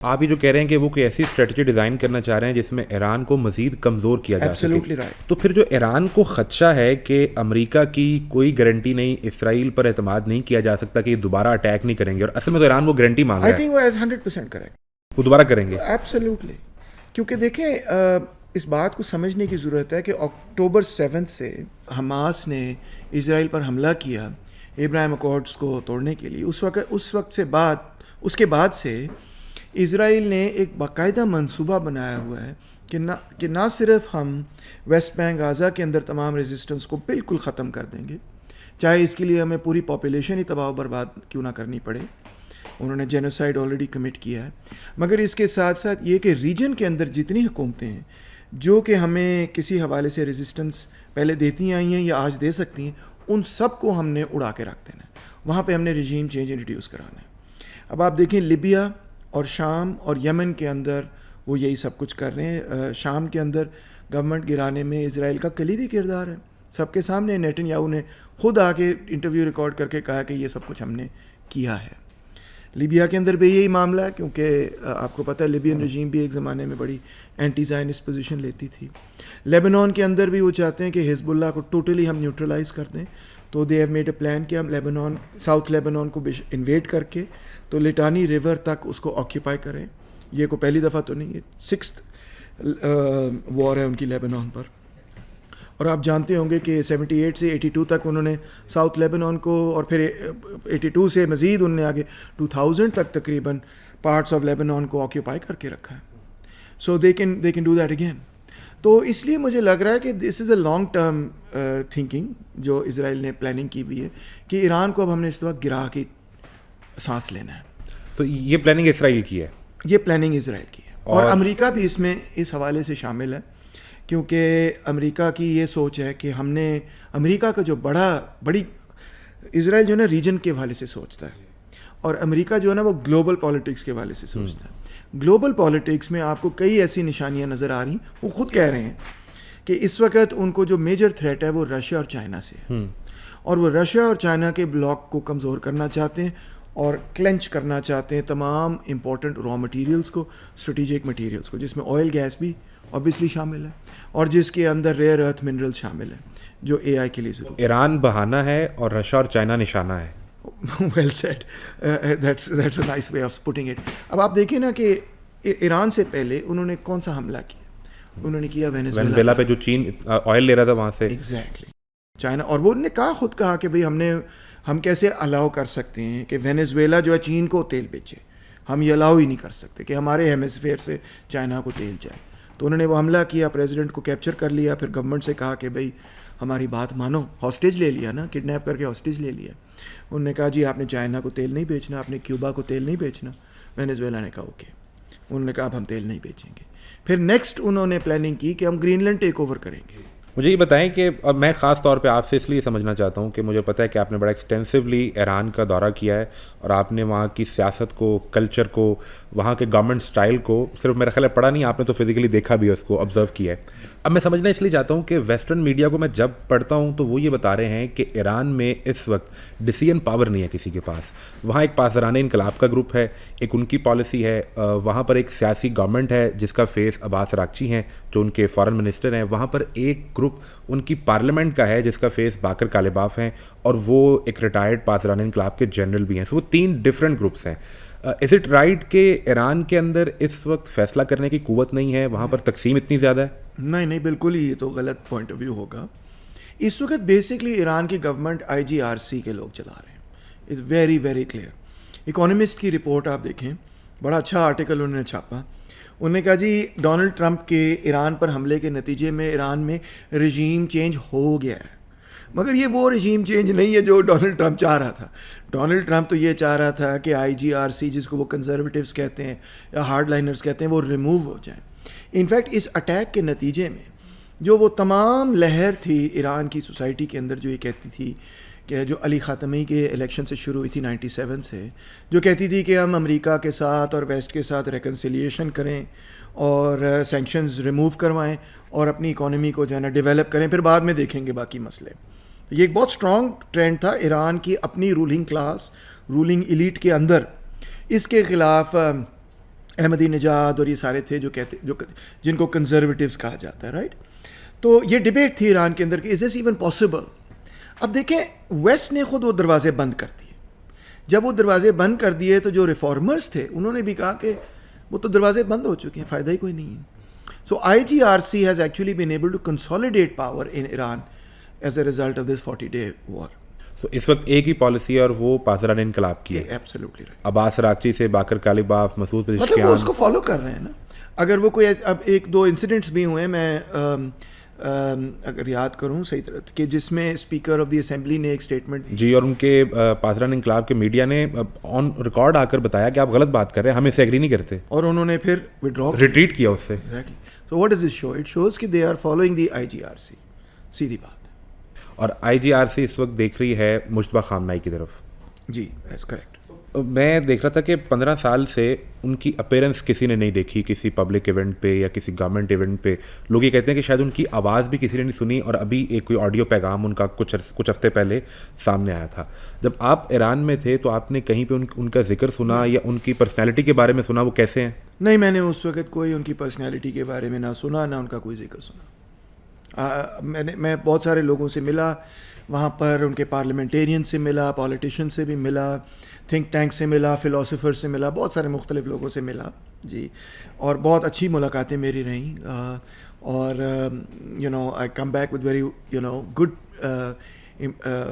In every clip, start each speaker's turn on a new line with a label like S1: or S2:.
S1: آپ یہ جو کہہ رہے ہیں کہ وہ کوئی ایسی اسٹریٹجی ڈیزائن کرنا چاہ رہے ہیں جس میں ایران کو مزید کمزور کیا جا سکے، تو پھر جو ایران کو خدشہ ہے کہ امریکہ کی کوئی گارنٹی نہیں، اسرائیل پر اعتماد نہیں کیا جا سکتا کہ یہ دوبارہ اٹیک نہیں کریں گے، اور اصل میں تو ایران وہ گارنٹی مانگ رہا ہے.
S2: I think وہ 100% کریکٹ،
S1: وہ دوبارہ کریں گے.
S2: ایبسلیوٹلی. کیونکہ دیکھیں اس بات کو سمجھنے کی ضرورت ہے کہ اکتوبر 7 سے حماس نے اسرائیل پر حملہ کیا ابراہیم اکارڈز کو توڑنے کے لیے. اس وقت سے اس کے بعد سے اسرائیل نے ایک باقاعدہ منصوبہ بنایا ہوا ہے کہ نہ صرف ہم ویسٹ بینک غزہ کے اندر تمام ریزسٹنس کو بالکل ختم کر دیں گے، چاہے اس کے لیے ہمیں پوری پاپولیشن ہی تباہ و برباد کیوں نہ کرنی پڑے. انہوں نے جینوسائیڈ آلریڈی کمٹ کیا ہے، مگر اس کے ساتھ ساتھ یہ کہ ریجن کے اندر جتنی حکومتیں ہیں جو کہ ہمیں کسی حوالے سے ریزسٹنس پہلے دیتی آئی ہیں یا آج دے سکتی ہیں، ان سب کو ہم نے اڑا کے رکھ دینا ہے. وہاں پہ ہم نے رجیم چینج انٹروڈیوس کرانا ہے. اب آپ دیکھیں لیبیا اور شام اور یمن کے اندر وہ یہی سب کچھ کر رہے ہیں. شام کے اندر گورنمنٹ گرانے میں اسرائیل کا کلیدی کردار ہے. سب کے سامنے نیتن یاہو نے خود آ کے انٹرویو ریکارڈ کر کے کہا کہ یہ سب کچھ ہم نے کیا ہے. لیبیا کے اندر بھی یہی معاملہ ہے، کیونکہ آپ کو پتہ ہے لیبین رجیم بھی ایک زمانے میں بڑی اینٹی زائنسٹ پوزیشن لیتی تھی. لیبنان کے اندر بھی وہ چاہتے ہیں کہ حزب اللہ کو ٹوٹلی ہم نیوٹرلائز کر دیں، تو they have made a plan کہ ہم ساؤتھ لیبنان کو انویڈ کر کے تو لٹانی ریور تک اس کو آکیوپائی کریں. یہ کو پہلی دفعہ تو نہیں، یہ 6th وار ہے ان کی لیبنان پر. اور آپ جانتے ہوں گے کہ 78 سے 82 تک انہوں نے ساؤتھ لیبنان کو، اور پھر 82 سے مزید انہوں نے آگے 2000 تک تقریباً پارٹس آف لیبنان کو آکیوپائی کر کے رکھا ہے. So they can do that again. تو اس لیے مجھے لگ رہا ہے کہ this is a long term thinking جو اسرائیل نے پلاننگ کی ہوئی ہے کہ ایران کو اب ہم نے اس وقت گرا کے سانس لینا ہے.
S1: تو یہ پلاننگ اسرائیل کی ہے؟
S2: یہ پلاننگ اسرائیل کی ہے، اور امریکہ بھی اس میں اس حوالے سے شامل ہے، کیونکہ امریکہ کی یہ سوچ ہے کہ ہم نے امریکہ کا جو بڑی اسرائیل جو ہے نا ریجن کے حوالے سے سوچتا ہے، اور امریکہ جو ہے نا وہ گلوبل پالیٹکس کے حوالے سے سوچتا ہے. گلوبل پالیٹکس میں آپ کو کئی ایسی نشانیاں نظر آ رہی ہیں. وہ خود کہہ رہے ہیں کہ اس وقت ان کو جو میجر تھریٹ ہے وہ رشیا اور چائنا سے ہے، اور وہ رشیا اور چائنا کے بلاک کو کمزور کرنا چاہتے ہیں اور کلینچ کرنا چاہتے ہیں تمام امپورٹنٹ را مٹیریلز کو، اسٹریٹجک مٹیریلز کو، جس میں آئل گیس بھی obviously شامل ہے، اور جس کے اندر ریئر ارتھ منرل شامل ہیں جو اے آئی کے لیے ضرورت.
S1: ایران بہانہ ہے اور رشیا اور چائنا نشانہ ہے.
S2: well said. That's a nice way of putting it. اب آپ دیکھیں نا کہ ایران سے پہلے انہوں نے کون سا حملہ کیا؟ انہوں نے کیا وینزویلا
S1: پہ، جو چین آئل لے رہا تھا وہاں سے.
S2: Exactly China. اور وہ نے خود کہا کہ بھئی ہم کیسے الاؤ کر سکتے ہیں کہ وینزویلا جو ہے چین کو تیل بیچے. ہم یہ الاؤ ہی نہیں کر سکتے کہ ہمارے ہیمسفیئر سے چائنا کو تیل جائے. تو انہوں نے وہ حملہ کیا، پریزیڈنٹ کو کیپچر کر لیا، پھر گورنمنٹ سے کہا کہ بھئی ہماری بات مانو. ہاسٹیج لے لیا نا، کڈنیپ کر کے ہاسٹیج لے لیا. انہوں نے کہا جی آپ نے چائنا کو تیل نہیں بیچنا، آپ نے کیوبا کو تیل نہیں بیچنا. وینزویلا نے کہا اوکے. انہوں نے کہا اب ہم تیل نہیں بیچیں گے. پھر نیکسٹ انہوں نے پلاننگ کی کہ ہم گرین لینڈ ٹیک اوور کریں گے.
S1: مجھے یہ بتائیں کہ اب میں خاص طور پہ آپ سے اس لیے سمجھنا چاہتا ہوں کہ مجھے پتہ ہے کہ آپ نے بڑا ایکسٹینسولی ایران کا دورہ کیا ہے، اور آپ نے وہاں کی سیاست کو، کلچر کو، وہاں کے گورنمنٹ سٹائل کو صرف میرا خیال ہے پڑھا نہیں، آپ نے تو فزیکلی دیکھا بھی ہے، اس کو آبزرو کیا ہے. اب میں سمجھنا اس لیے چاہتا ہوں کہ ویسٹرن میڈیا کو میں جب پڑھتا ہوں تو وہ یہ بتا رہے ہیں کہ ایران میں اس وقت ڈیسیژن پاور نہیں ہے کسی کے پاس. وہاں ایک پاسداران انقلاب کا گروپ ہے، ایک ان کی پالیسی ہے، وہاں پر ایک سیاسی گورنمنٹ ہے جس کا فیس عباس راکچی ہیں جو ان کے فارن منسٹر ہیں، وہاں پر ایک گروپ ان کی پارلیمنٹ کا ہے جس کا فیس باقر کالباف ہیں، اور وہ ایک ریٹائرڈ پاسداران انقلاب کے جنرل بھی ہیں. سو وہ 3 ڈفرینٹ گروپس ہیں. از اٹ رائٹ کہ ایران کے اندر اس وقت فیصلہ کرنے کی قوت نہیں ہے، وہاں پر تقسیم اتنی زیادہ ہے؟
S2: نہیں بالکل ہی، یہ تو غلط پوائنٹ آف ویو ہوگا. اس وقت بیسکلی ایران کی گورنمنٹ IGRC کے لوگ چلا رہے ہیں. It's very very clear. Economist کی رپورٹ آپ دیکھیں، بڑا اچھا آرٹیکل انہوں نے چھاپا. انہوں نے کہا جی ڈونلڈ ٹرمپ کے ایران پر حملے کے نتیجے میں ایران میں رجیم چینج ہو گیا ہے، مگر یہ وہ رجیم چینج نہیں ہے جو ڈونلڈ ٹرمپ چاہ رہا تھا. ڈونلڈ ٹرمپ تو یہ چاہ رہا تھا کہ IGRC جس کو وہ کنزرویٹیوز کہتے ہیں یا ہارڈ لائنرز کہتے ہیں وہ ریموو ہو جائیں. انفیکٹ اس اٹیک کے نتیجے میں جو وہ تمام لہر تھی ایران کی سوسائٹی کے اندر جو یہ کہتی تھی کہ جو علی خاتمی کے الیکشن سے شروع ہوئی تھی 97 سے، جو کہتی تھی کہ ہم امریکہ کے ساتھ اور ویسٹ کے ساتھ ریکنسیلیشن کریں اور سینکشنز ریموو کروائیں اور اپنی اکانومی کو جو ہے نا ڈیولپ کریں، پھر بعد میں دیکھیں گے باقی مسئلے. یہ ایک بہت اسٹرانگ ٹرینڈ تھا ایران کی اپنی رولنگ کلاس، رولنگ ایلیٹ کے اندر. اس کے خلاف احمدی نژاد اور یہ سارے تھے جو جن کو کنزرویٹیوز کہا جاتا ہے، رائٹ. تو یہ ڈبیٹ تھی ایران کے اندر کہ از دس ایون پاسبل. اب دیکھیں ویسٹ نے خود وہ دروازے بند کر دیے. جب وہ دروازے بند کر دیے تو جو ریفارمرز تھے انہوں نے بھی کہا کہ وہ تو دروازے بند ہو چکے ہیں، فائدہ ہی کوئی نہیں ہے. سو IGRC has actually been able to consolidate power in Iran as a result of this 40-day war.
S1: سو اس وقت ایک ہی پالیسی ہے اور وہ پاسداران انقلاب کی ہے.
S2: Absolutely right.
S1: عباس راکچی سے باقر کالیباف، مسعود
S2: مطلب وہ
S1: پزشکیان.
S2: اس کو فالو کر رہے ہیں نا. اگر وہ کوئی اب ایک دو انسیڈنٹس بھی ہوئے، میں اگر یاد کروں صحیح طرح، کہ جس میں اسپیکر آف دی اسمبلی نے ایک اسٹیٹمنٹ دی
S1: جی، اور ان کے پاسداران انقلاب کے میڈیا نے آن ریکارڈ آ کر بتایا کہ آپ غلط بات کر رہے ہیں، ہم اس سے ایگری نہیں کرتے،
S2: اور انہوں نے پھر وڈرا
S1: ریٹریٹ کیا اس سے.
S2: Exactly. So what does it show? It shows کہ they are following the IGRC. سیدھی بات.
S1: اور IGRC اس وقت دیکھ رہی ہے مجتبیٰ خامنائی کی طرف.
S2: جی دیٹس کریکٹ.
S1: میں دیکھ رہا تھا کہ 15 سال سے ان کی اپیرنس کسی نے نہیں دیکھی کسی پبلک ایونٹ پہ یا کسی گورنمنٹ ایونٹ پہ. لوگ یہ کہتے ہیں کہ شاید ان کی آواز بھی کسی نے نہیں سنی، اور ابھی ایک کوئی آڈیو پیغام ان کا کچھ ہفتے پہلے سامنے آیا تھا. جب آپ ایران میں تھے تو آپ نے کہیں پہ ان کا ذکر سنا یا ان کی پرسنالٹی کے بارے میں سنا، وہ کیسے ہیں؟
S2: نہیں، میں نے اس وقت کوئی ان کی پرسنالٹی کے بارے میں نہ سنا، نہ ان کا کوئی ذکر سنا. میں بہت سارے لوگوں سے ملا وہاں پر، ان کے پارلیمنٹیرین سے ملا، پولیٹیشین سے بھی ملا، تھنک ٹینک سے ملا، فلاسفر سے ملا، بہت سارے مختلف لوگوں سے ملا جی. اور بہت اچھی ملاقاتیں میری رہیں. اور I come back with very good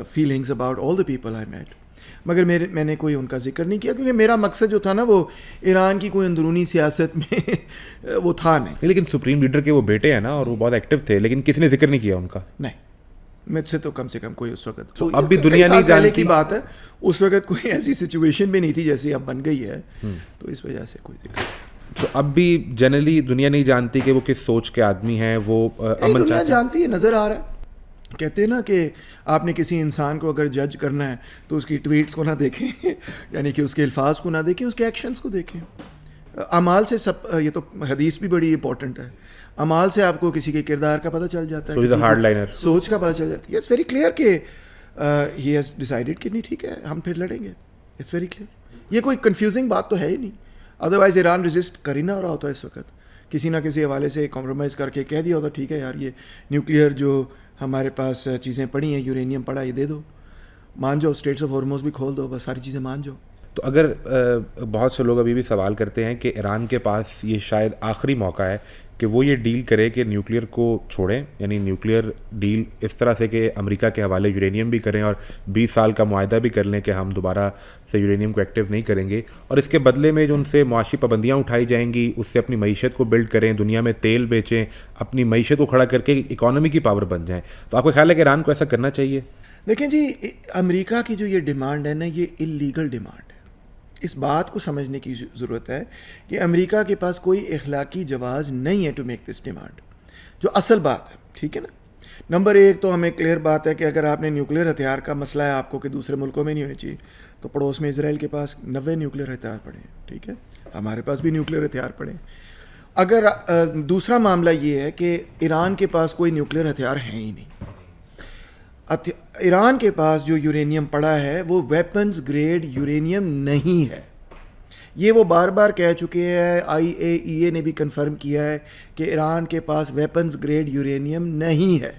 S2: feelings about all the people I met. مگر میں نے کوئی ان کا ذکر نہیں کیا، کیونکہ میرا مقصد جو تھا نا وہ ایران کی کوئی اندرونی سیاست میں وہ تھا نہیں.
S1: لیکن سپریم لیڈر کے وہ بیٹے ہیں نا، اور وہ بہت ایکٹیو تھے، لیکن کسی نے ذکر نہیں کیا ان کا.
S2: نہیں، مجھ سے تو کم سے کم کوئی اس وقت.
S1: اب بھی دنیا نہیں جانتی
S2: کی بات ہے، اس وقت کوئی ایسی سچویشن بھی نہیں تھی جیسی اب بن گئی ہے، تو اس وجہ سے کوئی ذکر.
S1: تو اب بھی جنرلی دنیا نہیں جانتی کہ وہ کس سوچ کے آدمی ہیں. وہ
S2: امن دنیا جانتی ہے، نظر آ رہا ہے. کہتے ہیں نا کہ آپ نے کسی انسان کو اگر جج کرنا ہے تو اس کی ٹویٹس کو نہ دیکھیں، یعنی کہ اس کے الفاظ کو نہ دیکھیں، اس کے ایکشنز کو دیکھیں. اعمال سے سب، یہ تو حدیث بھی بڑی امپورٹنٹ ہے، اعمال سے آپ کو کسی کے کردار کا پتہ چل جاتا ہے،
S1: ہارڈ لائنر
S2: سوچ کا پتہ چل جاتا ہے. اٹس ویری کلیئر کہ ہی ہیز ڈیسائیڈیڈ کہ نہیں ٹھیک ہے ہم پھر لڑیں گے. It's very clear. یہ کوئی کنفیوزنگ بات تو ہے ہی نہیں. ادروائز ایران رجسٹ کر ہی نہ رہا ہوتا اس وقت، کسی نہ کسی حوالے سے کمپرومائز کر کے کہہ دیا ہوتا ٹھیک ہے یار یہ نیوکلیئر جو ہمارے پاس چیزیں پڑی ہیں، یورینیم پڑا، یہ دے دو، مان جاؤ، اسٹیٹس آف ہارموز بھی کھول دو، بس ساری چیزیں مان جاؤ.
S1: تو اگر بہت سے لوگ ابھی بھی سوال کرتے ہیں کہ ایران کے پاس یہ شاید آخری موقع ہے کہ وہ یہ ڈیل کرے کہ نیوکلیئر کو چھوڑیں، یعنی نیوکلیئر ڈیل اس طرح سے کہ امریکہ کے حوالے یورینیم بھی کریں اور 20 سال کا معاہدہ بھی کر لیں کہ ہم دوبارہ سے یورینیم کو ایکٹیو نہیں کریں گے، اور اس کے بدلے میں جو ان سے معاشی پابندیاں اٹھائی جائیں گی اس سے اپنی معیشت کو بلڈ کریں، دنیا میں تیل بیچیں، اپنی معیشت کو کھڑا کر کے اکانومی کی پاور بن جائیں. تو آپ کا خیال ہے کہ ایران کو ایسا کرنا چاہیے؟
S2: دیکھیں جی، امریکہ کی جو یہ ڈیمانڈ ہے نا، یہ اللیگل ڈیمانڈ ہے. اس بات کو سمجھنے کی ضرورت ہے کہ امریکہ کے پاس کوئی اخلاقی جواز نہیں ہے ٹو میک دس ڈیمانڈ، جو اصل بات ہے. ٹھیک ہے نا. نمبر ایک تو ہمیں کلیئر بات ہے کہ اگر آپ نے نیوکلیئر ہتھیار کا مسئلہ ہے آپ کو کہ دوسرے ملکوں میں نہیں ہونے چاہیے، تو پڑوس میں اسرائیل کے پاس 90 نیوکلیئر ہتھیار پڑے ہیں. ٹھیک ہے، ہمارے پاس بھی نیوکلیئر ہتھیار پڑے ہیں. اگر دوسرا معاملہ یہ ہے کہ ایران کے پاس کوئی نیوکلیئر ہتھیار ہیں ہی نہیں. ایران کے پاس جو یورینیم پڑا ہے وہ ویپنز گریڈ یورینیم نہیں ہے. یہ وہ بار بار کہہ چکے ہیں، IAEA نے بھی کنفرم کیا ہے کہ ایران کے پاس ویپنز گریڈ یورینیم نہیں ہے.